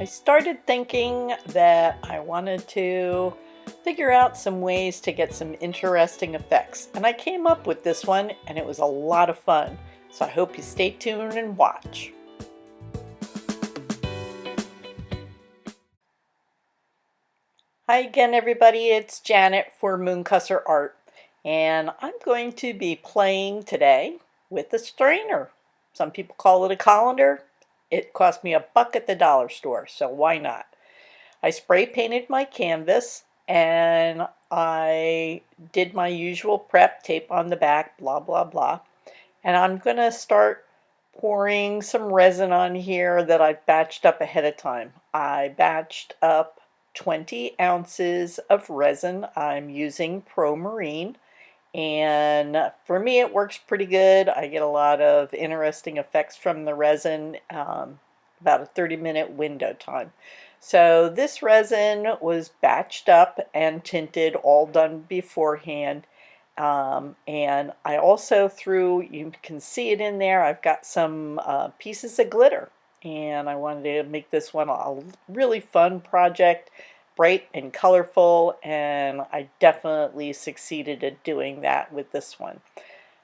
I started thinking that I wanted to figure out some ways to get some interesting effects, and I came up with this one and it was a lot of fun. So I hope you stay tuned and watch. Hi again everybody, it's Janet for Moonkusser Art, and I'm going to be playing today with a strainer. Some people call it a colander. It cost me $1 at the dollar store, so why not? I spray painted my canvas and I did my usual prep, tape on the back, blah blah blah. And I'm going to start pouring some resin on here that I've batched up ahead of time. I batched up 20 ounces of resin. I'm using Pro Marine, and for me it works pretty good. I get a lot of interesting effects from the resin, about a 30-minute window time. So this resin was batched up and tinted, all done beforehand. And I also threw, you can see it in there, I've got some pieces of glitter, and I wanted to make this one a really fun project, bright and colorful, and I definitely succeeded at doing that with this one.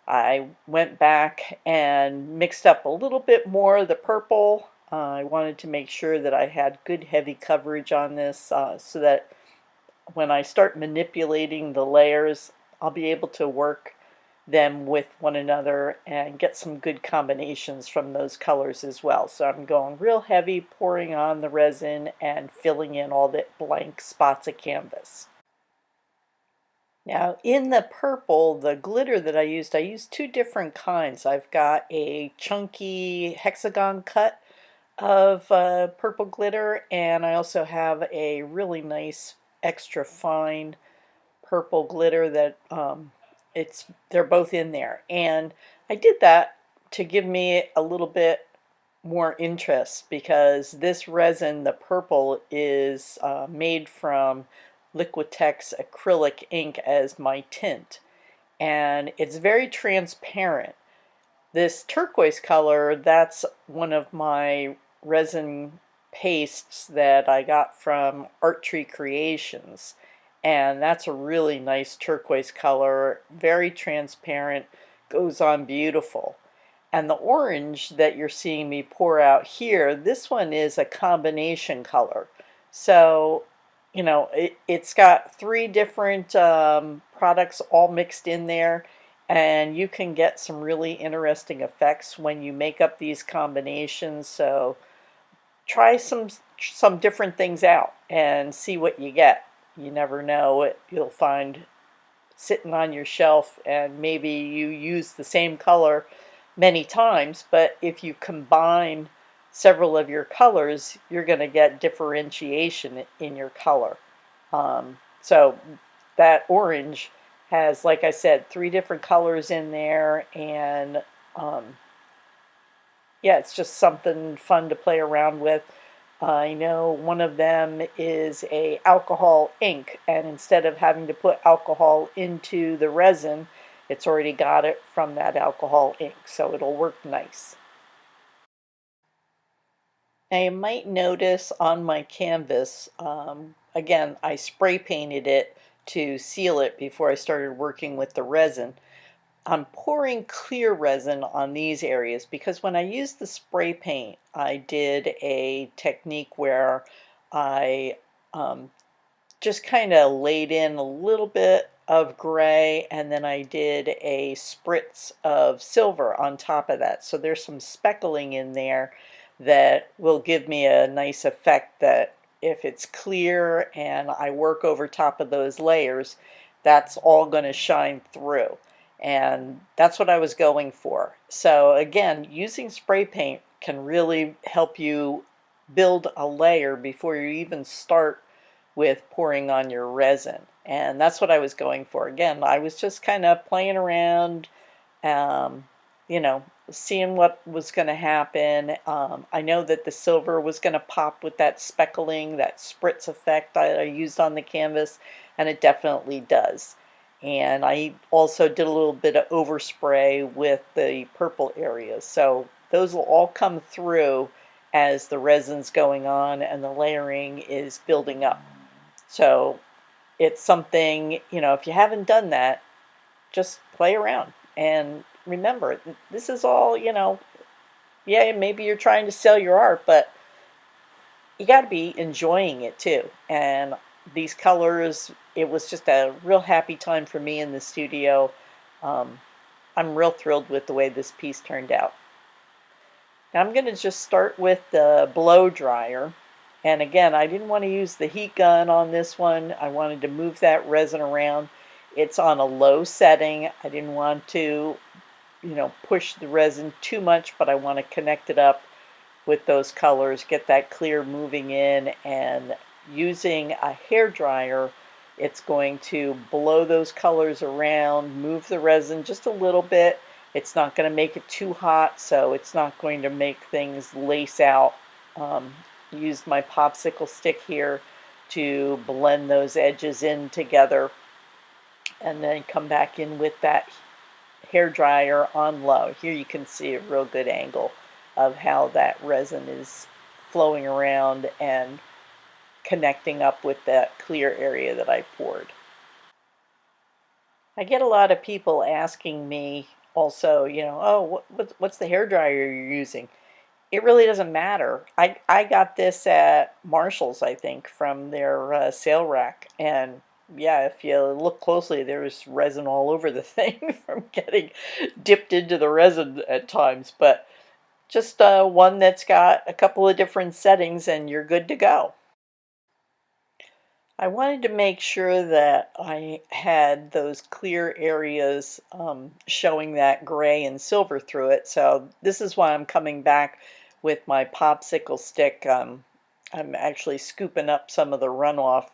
I went back and mixed up a little bit more of the purple. I wanted to make sure that I had good heavy coverage on this, so that when I start manipulating the layers, I'll be able to work them with one another and get some good combinations from those colors as well. So I'm going real heavy, pouring on the resin and filling in all the blank spots of canvas. Now in the purple, the glitter that I used two different kinds. I've got a chunky hexagon cut of purple glitter, and I also have a really nice extra fine purple glitter that they're both in there, and I did that to give me a little bit more interest, because this resin, the purple, is made from Liquitex acrylic ink as my tint, and it's very transparent. This turquoise color, that's one of my resin pastes that I got from Artisue Creations, and that's a really nice turquoise color, very transparent, goes on beautiful. And the orange that you're seeing me pour out here, this one is a combination color. So, you know, it's got three different products all mixed in there, and you can get some really interesting effects when you make up these combinations. So try some different things out and see what you get. You never know what you'll find sitting on your shelf, and maybe you use the same color many times, but if you combine several of your colors, you're going to get differentiation in your color. So that orange has, like I said, three different colors in there, and yeah, it's just something fun to play around with. I know one of them is a alcohol ink, and instead of having to put alcohol into the resin, it's already got it from that alcohol ink, so it'll work nice. Now you might notice on my canvas, again, I spray painted it to seal it before I started working with the resin. I'm pouring clear resin on these areas because when I used the spray paint, I did a technique where I just kind of laid in a little bit of gray, and then I did a spritz of silver on top of that. So there's some speckling in there that will give me a nice effect, that if it's clear and I work over top of those layers, that's all going to shine through. And that's what I was going for. So again, using spray paint can really help you build a layer before you even start with pouring on your resin. And that's what I was going for. Again, I was just kind of playing around, you know, seeing what was going to happen. I know that the silver was going to pop with that speckling, that spritz effect I used on the canvas, and it definitely does. And I also did a little bit of overspray with the purple areas. So those will all come through as the resin's going on and the layering is building up. So it's something, if you haven't done that, just play around. And remember, this is all, yeah, maybe you're trying to sell your art, but you got to be enjoying it too. And these colors, it was just a real happy time for me in the studio. Um, I'm real thrilled with the way this piece turned out. Now I'm going to just start with the blow dryer. And again, I didn't want to use the heat gun on this one. I wanted to move that resin around. It's on a low setting. I didn't want to, push the resin too much, but I want to connect it up with those colors, get that clear moving in, and using a hairdryer, it's going to blow those colors around, move the resin just a little bit. It's not going to make it too hot, so it's not going to make things lace out. Used my popsicle stick here to blend those edges in together, and then come back in with that hair dryer on low. Here you can see a real good angle of how that resin is flowing around and connecting up with that clear area that I poured. I get a lot of people asking me also, oh, what's the hair dryer you're using? It really doesn't matter. I got this at Marshall's, I think, from their sale rack. And yeah, if you look closely, there's resin all over the thing from getting dipped into the resin at times. But just one that's got a couple of different settings and you're good to go. I wanted to make sure that I had those clear areas showing that gray and silver through it. So this is why I'm coming back with my popsicle stick. I'm actually scooping up some of the runoff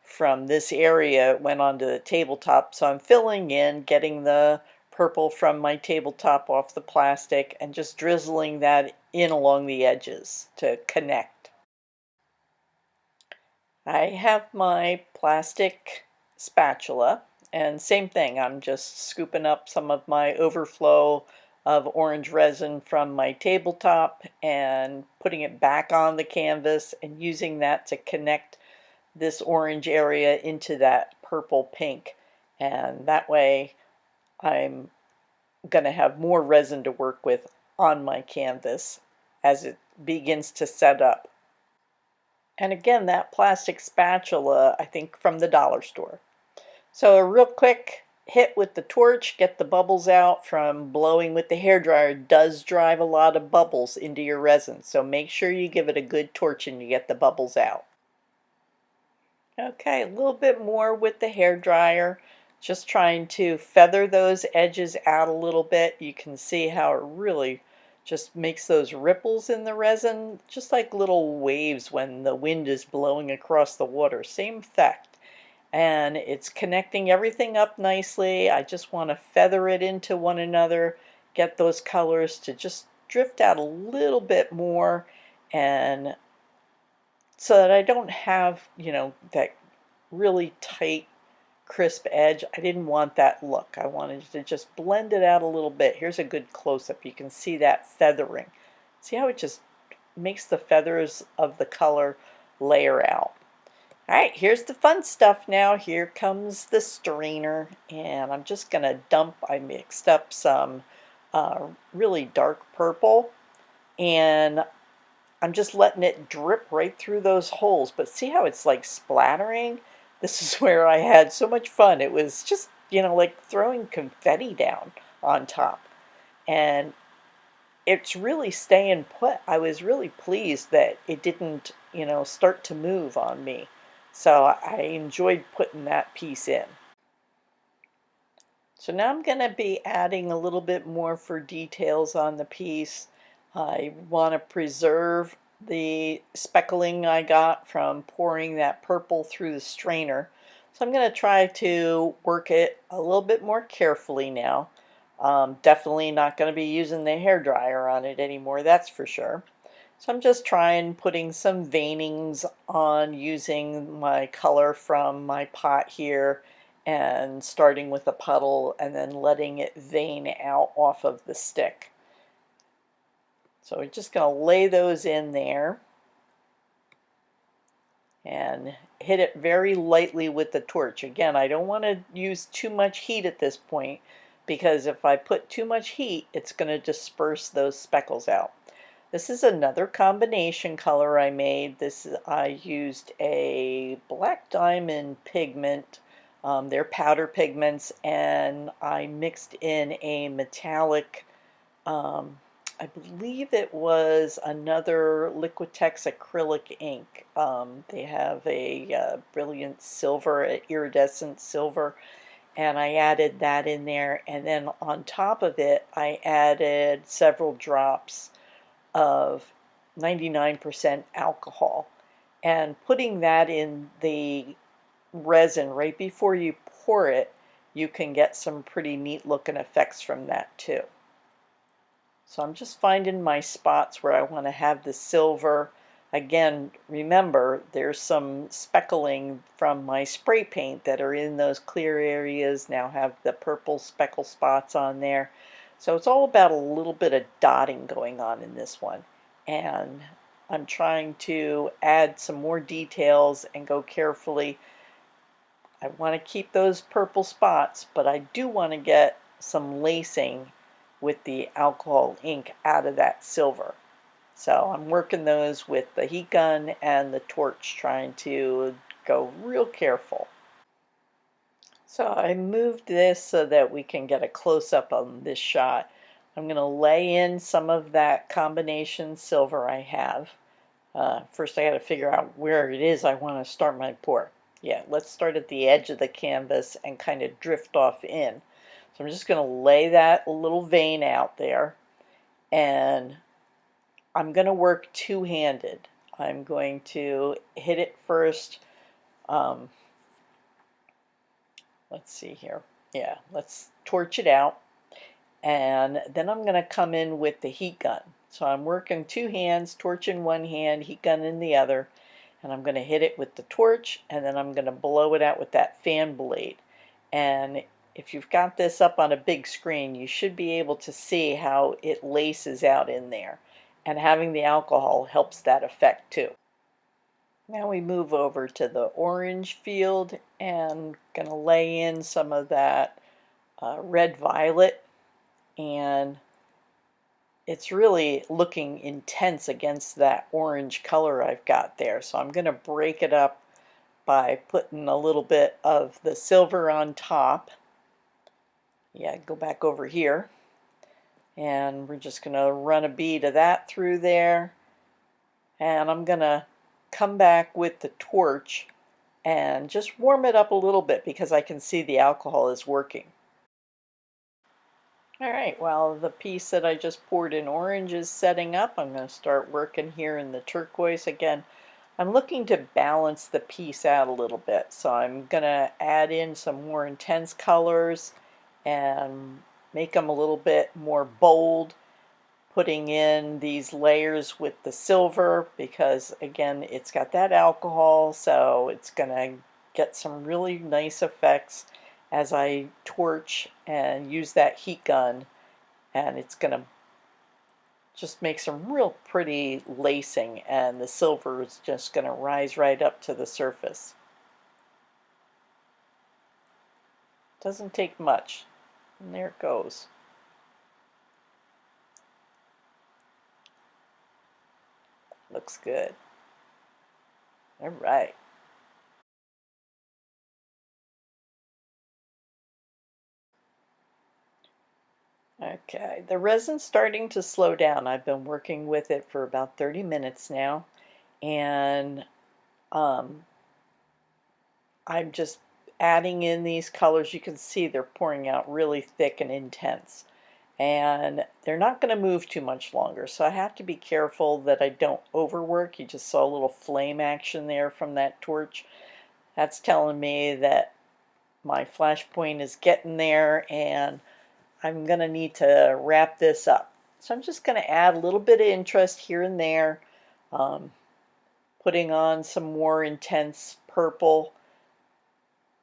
from this area. It went onto the tabletop. So I'm filling in, getting the purple from my tabletop off the plastic and just drizzling that in along the edges to connect. I have my plastic spatula, and same thing, I'm just scooping up some of my overflow of orange resin from my tabletop and putting it back on the canvas and using that to connect this orange area into that purple pink. And that way I'm going to have more resin to work with on my canvas as it begins to set up. And again, that plastic spatula, I think from the dollar store. So a real quick hit with the torch, get the bubbles out from blowing with the hairdryer does drive a lot of bubbles into your resin. So make sure you give it a good torch and you get the bubbles out. Okay, a little bit more with the hairdryer. Just trying to feather those edges out a little bit. You can see how it really just makes those ripples in the resin, just like little waves when the wind is blowing across the water. Same effect. And it's connecting everything up nicely. I just want to feather it into one another, get those colors to just drift out a little bit more, and so that I don't have, that really tight, crisp edge. I didn't want that look. I wanted to just blend it out a little bit. Here's a good close-up. You can see that feathering. See how it just makes the feathers of the color layer out. All right, here's the fun stuff now. Here comes the strainer, and I'm just going to dump, I mixed up some really dark purple, and I'm just letting it drip right through those holes. But see how it's like splattering? This is where I had so much fun. It was just, like throwing confetti down on top. And it's really staying put. I was really pleased that it didn't, start to move on me. So I enjoyed putting that piece in. So now I'm going to be adding a little bit more for details on the piece. I want to preserve the speckling I got from pouring that purple through the strainer. So I'm going to try to work it a little bit more carefully now. Definitely not going to be using the hairdryer on it anymore, that's for sure. So I'm just trying putting some veinings on using my color from my pot here and starting with a puddle and then letting it vein out off of the stick. So we're just going to lay those in there and hit it very lightly with the torch. Again, I don't want to use too much heat at this point, because if I put too much heat, it's going to disperse those speckles out. This is another combination color I made. I used a black diamond pigment. They're powder pigments, and I mixed in a metallic, I believe it was another Liquitex acrylic ink. They have a brilliant silver, iridescent silver, and I added that in there. And then on top of it, I added several drops of 99% alcohol. And putting that in the resin right before you pour it, you can get some pretty neat looking effects from that too. So I'm just finding my spots where I want to have the silver. Again, remember, there's some speckling from my spray paint that are in those clear areas, now have the purple speckle spots on there. So it's all about a little bit of dotting going on in this one. And I'm trying to add some more details and go carefully. I want to keep those purple spots, but I do want to get some lacing with the alcohol ink out of that silver. So I'm working those with the heat gun and the torch, trying to go real careful. So I moved this so that we can get a close-up on this shot. I'm going to lay in some of that combination silver I have. First I got to figure out where it is I want to start my pour. Yeah, let's start at the edge of the canvas and kind of drift off in. So I'm just going to lay that little vein out there, and I'm going to work two-handed. I'm going to hit it first. Let's see here. Yeah, let's torch it out, and then I'm going to come in with the heat gun. So I'm working two hands, torch in one hand, heat gun in the other, and I'm going to hit it with the torch, and then I'm going to blow it out with that fan blade. And if you've got this up on a big screen, you should be able to see how it laces out in there. And having the alcohol helps that effect too. Now we move over to the orange field, and going to lay in some of that red violet, and it's really looking intense against that orange color I've got there. So I'm going to break it up by putting a little bit of the silver on top. Yeah, go back over here. And we're just going to run a bead of that through there. And I'm going to come back with the torch and just warm it up a little bit, because I can see the alcohol is working. Alright, well, the piece that I just poured in orange is setting up. I'm going to start working here in the turquoise again. I'm looking to balance the piece out a little bit, so I'm going to add in some more intense colors and make them a little bit more bold, putting in these layers with the silver, because again, it's got that alcohol, so it's going to get some really nice effects as I torch and use that heat gun, and it's going to just make some real pretty lacing, and the silver is just going to rise right up to the surface. Doesn't take much, and there it goes. Looks good. All right. Okay, the resin's starting to slow down. I've been working with it for about 30 minutes now, and I'm just adding in these colors. You can see they're pouring out really thick and intense, and they're not going to move too much longer, so I have to be careful that I don't overwork. You just saw a little flame action there from that torch. That's telling me that my flash point is getting there, and I'm going to need to wrap this up. So I'm just going to add a little bit of interest here and there, putting on some more intense purple.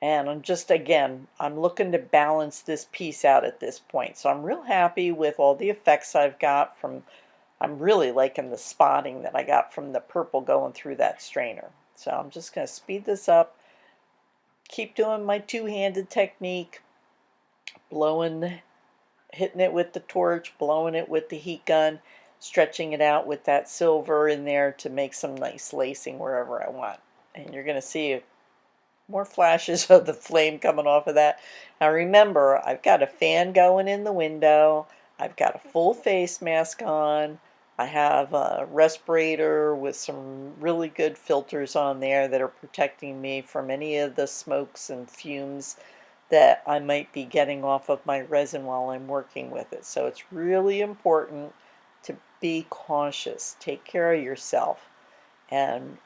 And I'm looking to balance this piece out at this point. So I'm real happy with all the effects I've got from I'm really liking the spotting that I got from the purple going through that strainer. So I'm just going to speed this up, keep doing my two-handed technique, blowing, hitting it with the torch, blowing it with the heat gun, stretching it out with that silver in there to make some nice lacing wherever I want. And you're going to see more flashes of the flame coming off of that. Now remember, I've got a fan going in the window. I've got a full face mask on. I have a respirator with some really good filters on there that are protecting me from any of the smokes and fumes that I might be getting off of my resin while I'm working with it. So it's really important to be cautious. Take care of yourself. And,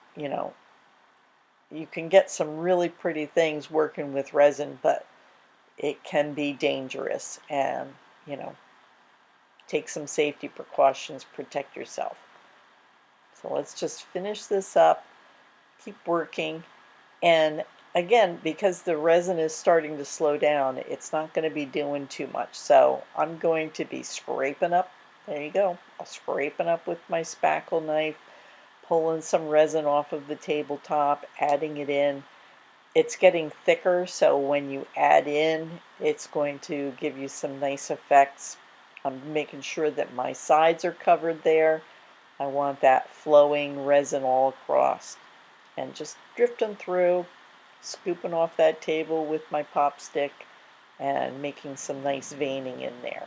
you can get some really pretty things working with resin, but it can be dangerous. And, take some safety precautions, protect yourself. So let's just finish this up, keep working. And again, because the resin is starting to slow down, it's not going to be doing too much. So I'm going to be scraping up. There you go. I'm scraping up with my spackle knife, pulling some resin off of the tabletop, adding it in. It's getting thicker, so when you add in, it's going to give you some nice effects. I'm making sure that my sides are covered there. I want that flowing resin all across. And just drifting through, scooping off that table with my pop stick, and making some nice veining in there.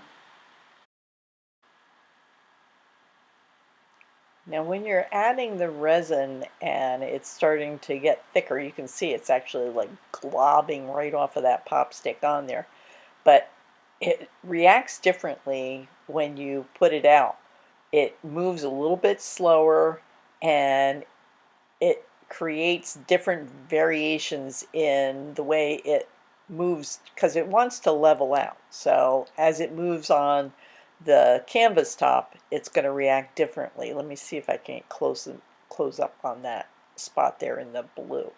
Now when you're adding the resin and it's starting to get thicker, you can see it's actually like globbing right off of that pop stick on there. But it reacts differently when you put it out. It moves a little bit slower and it creates different variations in the way it moves because it wants to level out. So as it moves on the canvas top, it's going to react differently. Let me see if I can close up on that spot there in the blue.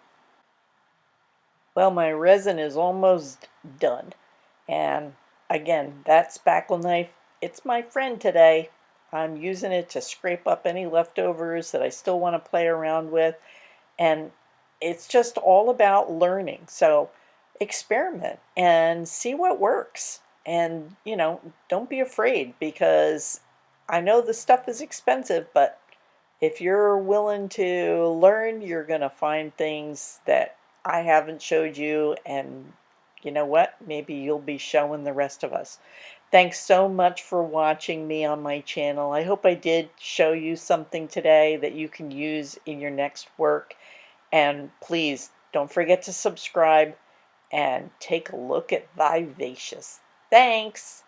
Well, my resin is almost done. And again, that spackle knife, it's my friend today. I'm using it to scrape up any leftovers that I still want to play around with. And it's just all about learning. So experiment and see what works. And, don't be afraid because I know the stuff is expensive, but if you're willing to learn, you're going to find things that I haven't showed you. And you know what? Maybe you'll be showing the rest of us. Thanks so much for watching me on my channel. I hope I did show you something today that you can use in your next work. And please don't forget to subscribe and take a look at Vivacious. Thanks!